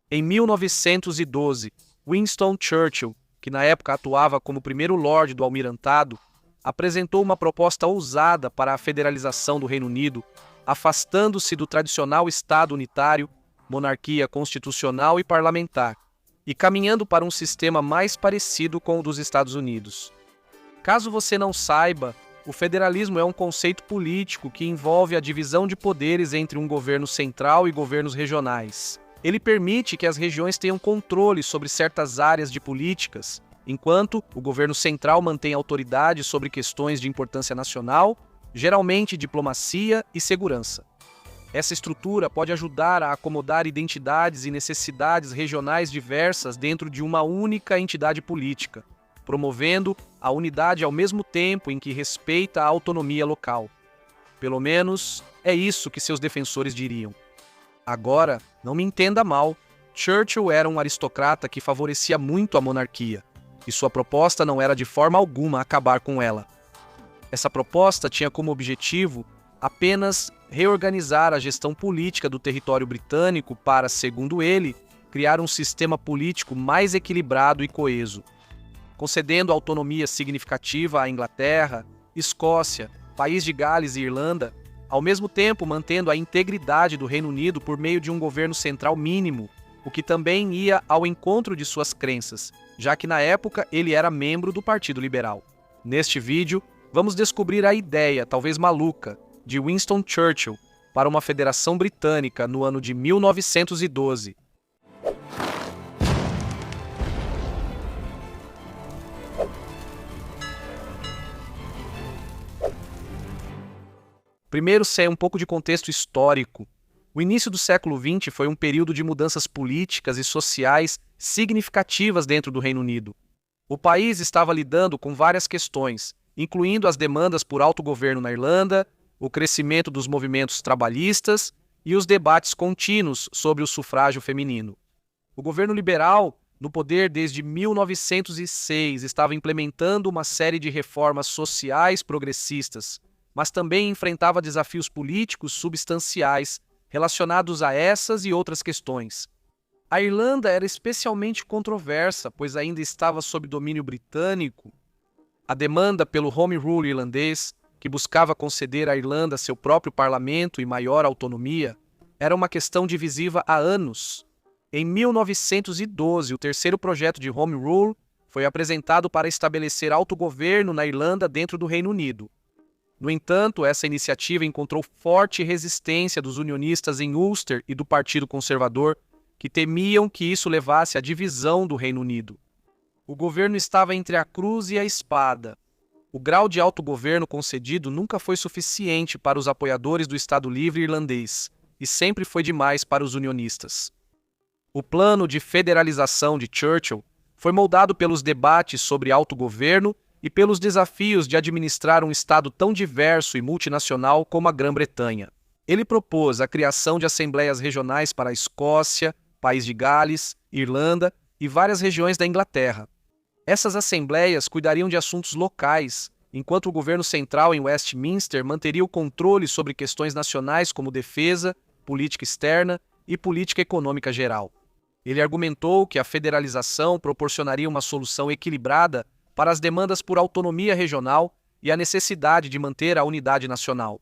Em 1912, Winston Churchill, que na época atuava como primeiro Lorde do Almirantado, apresentou uma proposta ousada para a federalização do Reino Unido, afastando-se do tradicional Estado unitário, monarquia constitucional e parlamentar, e caminhando para um sistema mais parecido com o dos Estados Unidos. Caso você não saiba, o federalismo é um conceito político que envolve a divisão de poderes entre um governo central e governos regionais. Ele permite que as regiões tenham controle sobre certas áreas de políticas, enquanto o governo central mantém autoridade sobre questões de importância nacional, geralmente diplomacia e segurança. Essa estrutura pode ajudar a acomodar identidades e necessidades regionais diversas dentro de uma única entidade política, promovendo a unidade ao mesmo tempo em que respeita a autonomia local. Pelo menos é isso que seus defensores diriam. Agora, não me entenda mal, Churchill era um aristocrata que favorecia muito a monarquia, e sua proposta não era de forma alguma acabar com ela. Essa proposta tinha como objetivo apenas reorganizar a gestão política do território britânico para, segundo ele, criar um sistema político mais equilibrado e coeso, concedendo autonomia significativa à Inglaterra, Escócia, País de Gales e Irlanda, ao mesmo tempo mantendo a integridade do Reino Unido por meio de um governo central mínimo, o que também ia ao encontro de suas crenças, já que na época ele era membro do Partido Liberal. Neste vídeo, vamos descobrir a ideia, talvez maluca, de Winston Churchill para uma federação britânica no ano de 1912. Primeiro, sem um pouco de contexto histórico. O início do século XX foi um período de mudanças políticas e sociais significativas dentro do Reino Unido. O país estava lidando com várias questões, incluindo as demandas por autogoverno na Irlanda, o crescimento dos movimentos trabalhistas e os debates contínuos sobre o sufrágio feminino. O governo liberal, no poder desde 1906, estava implementando uma série de reformas sociais progressistas, mas também enfrentava desafios políticos substanciais relacionados a essas e outras questões. A Irlanda era especialmente controversa, pois ainda estava sob domínio britânico. A demanda pelo Home Rule irlandês, que buscava conceder à Irlanda seu próprio parlamento e maior autonomia, era uma questão divisiva há anos. Em 1912, o terceiro projeto de Home Rule foi apresentado para estabelecer autogoverno na Irlanda dentro do Reino Unido. No entanto, essa iniciativa encontrou forte resistência dos unionistas em Ulster e do Partido Conservador, que temiam que isso levasse à divisão do Reino Unido. O governo estava entre a cruz e a espada. O grau de autogoverno concedido nunca foi suficiente para os apoiadores do Estado Livre irlandês, e sempre foi demais para os unionistas. O plano de federalização de Churchill foi moldado pelos debates sobre autogoverno e pelos desafios de administrar um Estado tão diverso e multinacional como a Grã-Bretanha. Ele propôs a criação de assembleias regionais para a Escócia, País de Gales, Irlanda e várias regiões da Inglaterra. Essas assembleias cuidariam de assuntos locais, enquanto o governo central em Westminster manteria o controle sobre questões nacionais como defesa, política externa e política econômica geral. Ele argumentou que a federalização proporcionaria uma solução equilibrada para as demandas por autonomia regional e a necessidade de manter a unidade nacional.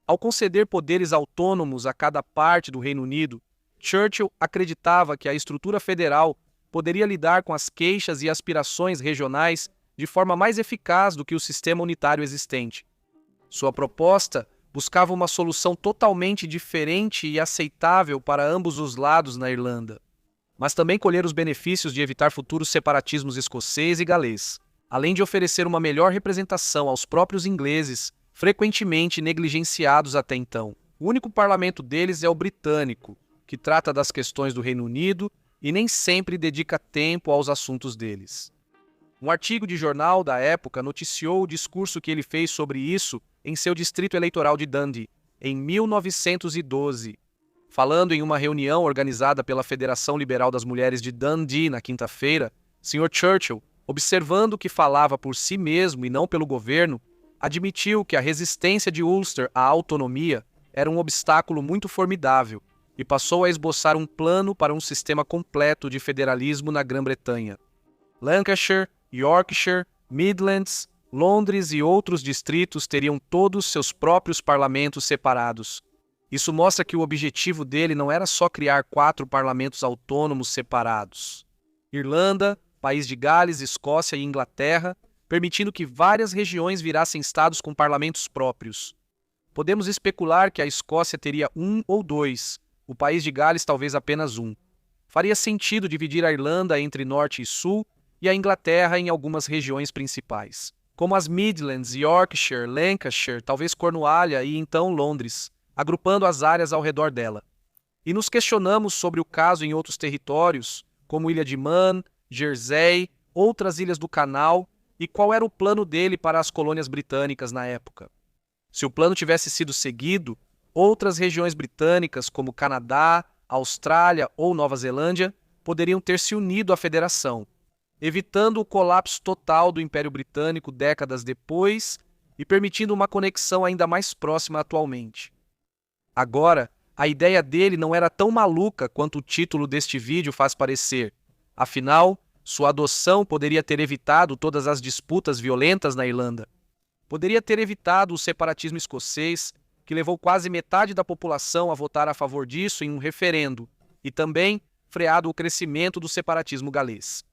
Ao conceder poderes autônomos a cada parte do Reino Unido, Churchill acreditava que a estrutura federal poderia lidar com as queixas e aspirações regionais de forma mais eficaz do que o sistema unitário existente. Sua proposta buscava uma solução totalmente diferente e aceitável para ambos os lados na Irlanda, mas também colher os benefícios de evitar futuros separatismos escocês e galês, além de oferecer uma melhor representação aos próprios ingleses, frequentemente negligenciados até então. O único parlamento deles é o britânico, que trata das questões do Reino Unido e nem sempre dedica tempo aos assuntos deles. Um artigo de jornal da época noticiou o discurso que ele fez sobre isso em seu distrito eleitoral de Dundee, em 1912. Falando em uma reunião organizada pela Federação Liberal das Mulheres de Dundee na quinta-feira, Sr. Churchill, observando que falava por si mesmo e não pelo governo, admitiu que a resistência de Ulster à autonomia era um obstáculo muito formidável e passou a esboçar um plano para um sistema completo de federalismo na Grã-Bretanha. Lancashire, Yorkshire, Midlands, Londres e outros distritos teriam todos seus próprios parlamentos separados. Isso mostra que o objetivo dele não era só criar 4 parlamentos autônomos separados. Irlanda, País de Gales, Escócia e Inglaterra, permitindo que várias regiões virassem estados com parlamentos próprios. Podemos especular que a Escócia teria 1 ou 2, o País de Gales talvez apenas 1. Faria sentido dividir a Irlanda entre norte e sul e a Inglaterra em algumas regiões principais, como as Midlands, Yorkshire, Lancashire, talvez Cornualha e então Londres, agrupando as áreas ao redor dela. E nos questionamos sobre o caso em outros territórios, como Ilha de Man, Jersey, outras ilhas do Canal, e qual era o plano dele para as colônias britânicas na época. Se o plano tivesse sido seguido, outras regiões britânicas, como Canadá, Austrália ou Nova Zelândia, poderiam ter se unido à federação, evitando o colapso total do Império Britânico décadas depois e permitindo uma conexão ainda mais próxima atualmente. Agora, a ideia dele não era tão maluca quanto o título deste vídeo faz parecer. Afinal, sua adoção poderia ter evitado todas as disputas violentas na Irlanda. Poderia ter evitado o separatismo escocês, que levou quase metade da população a votar a favor disso em um referendo, e também freado o crescimento do separatismo galês.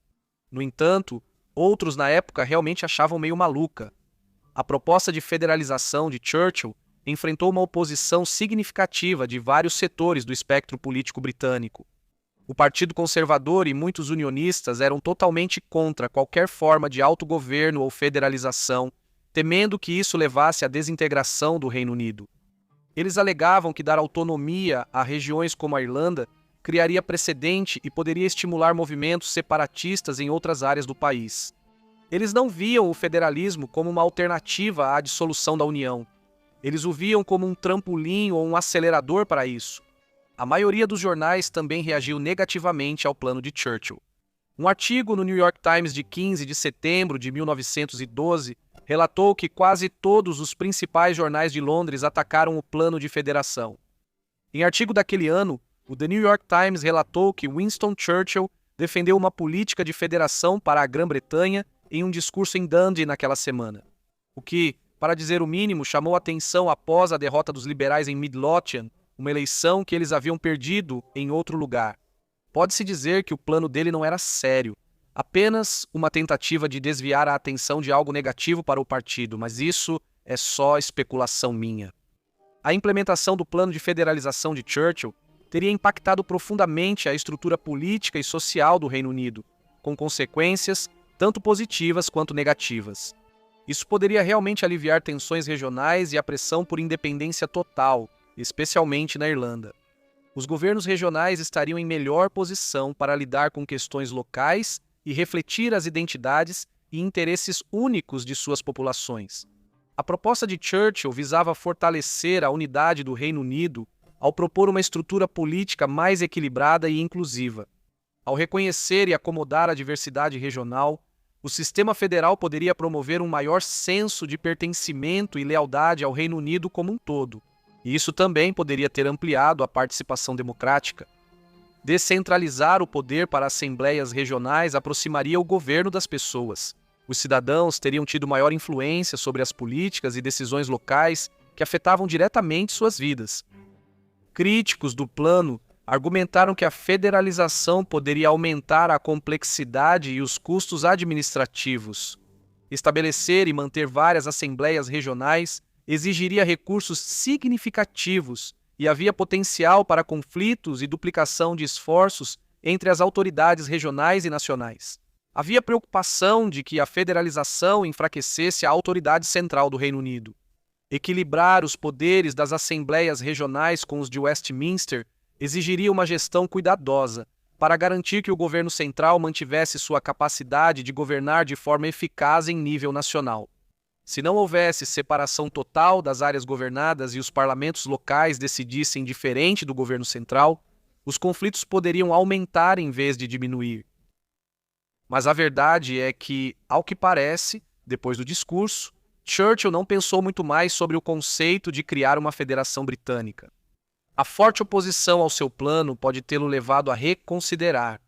No entanto, outros na época realmente achavam meio maluca. A proposta de federalização de Churchill enfrentou uma oposição significativa de vários setores do espectro político britânico. O Partido Conservador e muitos unionistas eram totalmente contra qualquer forma de autogoverno ou federalização, temendo que isso levasse à desintegração do Reino Unido. Eles alegavam que dar autonomia a regiões como a Irlanda criaria precedente e poderia estimular movimentos separatistas em outras áreas do país. Eles não viam o federalismo como uma alternativa à dissolução da União. Eles o viam como um trampolim ou um acelerador para isso. A maioria dos jornais também reagiu negativamente ao plano de Churchill. Um artigo no New York Times de 15 de setembro de 1912 relatou que quase todos os principais jornais de Londres atacaram o plano de federação. Em artigo daquele ano, o The New York Times relatou que Winston Churchill defendeu uma política de federação para a Grã-Bretanha em um discurso em Dundee naquela semana, o que, para dizer o mínimo, chamou atenção após a derrota dos liberais em Midlothian, uma eleição que eles haviam perdido em outro lugar. Pode-se dizer que o plano dele não era sério, apenas uma tentativa de desviar a atenção de algo negativo para o partido, mas isso é só especulação minha. A implementação do plano de federalização de Churchill teria impactado profundamente a estrutura política e social do Reino Unido, com consequências tanto positivas quanto negativas. Isso poderia realmente aliviar tensões regionais e a pressão por independência total, especialmente na Irlanda. Os governos regionais estariam em melhor posição para lidar com questões locais e refletir as identidades e interesses únicos de suas populações. A proposta de Churchill visava fortalecer a unidade do Reino Unido ao propor uma estrutura política mais equilibrada e inclusiva. Ao reconhecer e acomodar a diversidade regional, o sistema federal poderia promover um maior senso de pertencimento e lealdade ao Reino Unido como um todo. E isso também poderia ter ampliado a participação democrática. Descentralizar o poder para assembleias regionais aproximaria o governo das pessoas. Os cidadãos teriam tido maior influência sobre as políticas e decisões locais que afetavam diretamente suas vidas. Críticos do plano argumentaram que a federalização poderia aumentar a complexidade e os custos administrativos. Estabelecer e manter várias assembleias regionais exigiria recursos significativos e havia potencial para conflitos e duplicação de esforços entre as autoridades regionais e nacionais. Havia preocupação de que a federalização enfraquecesse a autoridade central do Reino Unido. Equilibrar os poderes das assembleias regionais com os de Westminster exigiria uma gestão cuidadosa para garantir que o governo central mantivesse sua capacidade de governar de forma eficaz em nível nacional. Se não houvesse separação total das áreas governadas e os parlamentos locais decidissem diferente do governo central, os conflitos poderiam aumentar em vez de diminuir. Mas a verdade é que, ao que parece, depois do discurso, Churchill não pensou muito mais sobre o conceito de criar uma federação britânica. A forte oposição ao seu plano pode tê-lo levado a reconsiderar.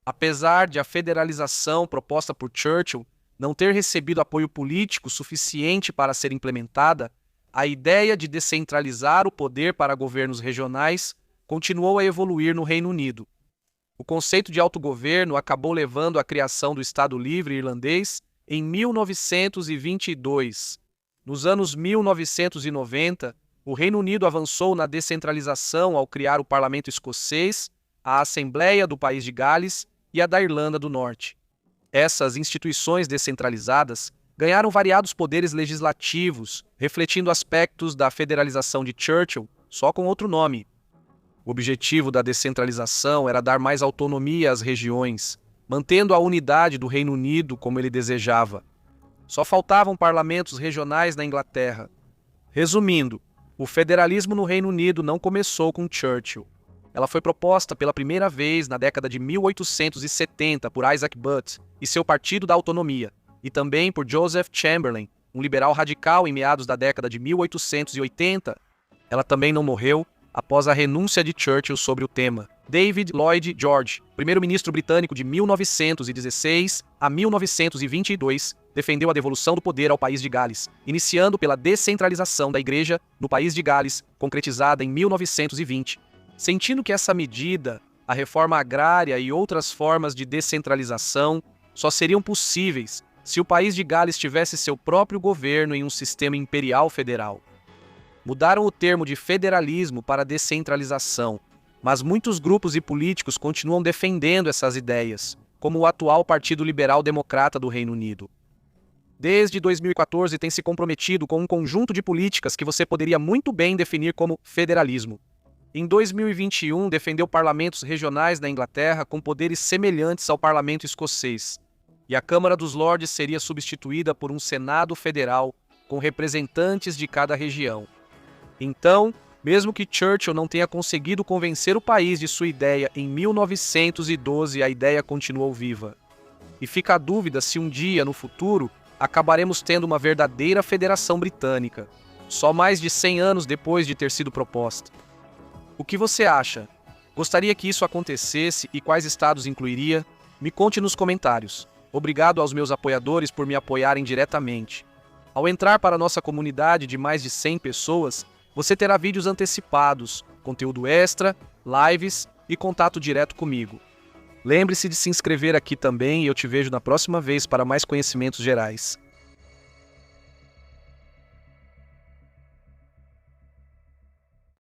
Apesar de a federalização proposta por Churchill não ter recebido apoio político suficiente para ser implementada, a ideia de descentralizar o poder para governos regionais continuou a evoluir no Reino Unido. O conceito de autogoverno acabou levando à criação do Estado Livre Irlandês em 1922. Nos anos 1990, o Reino Unido avançou na descentralização ao criar o Parlamento Escocês, a Assembleia do País de Gales e a da Irlanda do Norte. Essas instituições descentralizadas ganharam variados poderes legislativos, refletindo aspectos da federalização de Churchill, só com outro nome. O objetivo da descentralização era dar mais autonomia às regiões, mantendo a unidade do Reino Unido como ele desejava. Só faltavam parlamentos regionais na Inglaterra. Resumindo, o federalismo no Reino Unido não começou com Churchill. Ela foi proposta pela primeira vez na década de 1870 por Isaac Butt e seu Partido da Autonomia, e também por Joseph Chamberlain, um liberal radical em meados da década de 1880. Ela também não morreu após a renúncia de Churchill sobre o tema. David Lloyd George, primeiro-ministro britânico de 1916 a 1922, defendeu a devolução do poder ao País de Gales, iniciando pela descentralização da Igreja no País de Gales, concretizada em 1920. Sentindo que essa medida, a reforma agrária e outras formas de descentralização só seriam possíveis se o País de Gales tivesse seu próprio governo em um sistema imperial federal. Mudaram o termo de federalismo para descentralização, mas muitos grupos e políticos continuam defendendo essas ideias, como o atual Partido Liberal Democrata do Reino Unido. Desde 2014 tem se comprometido com um conjunto de políticas que você poderia muito bem definir como federalismo. Em 2021, defendeu parlamentos regionais na Inglaterra com poderes semelhantes ao parlamento escocês, e a Câmara dos Lordes seria substituída por um Senado federal com representantes de cada região. Então, mesmo que Churchill não tenha conseguido convencer o país de sua ideia em 1912, a ideia continuou viva. E fica a dúvida se um dia, no futuro, acabaremos tendo uma verdadeira federação britânica, só mais de 100 anos depois de ter sido proposta. O que você acha? Gostaria que isso acontecesse e quais estados incluiria? Me conte nos comentários. Obrigado aos meus apoiadores por me apoiarem diretamente. Ao entrar para a nossa comunidade de mais de 100 pessoas, você terá vídeos antecipados, conteúdo extra, lives e contato direto comigo. Lembre-se de se inscrever aqui também e eu te vejo na próxima vez para mais conhecimentos gerais.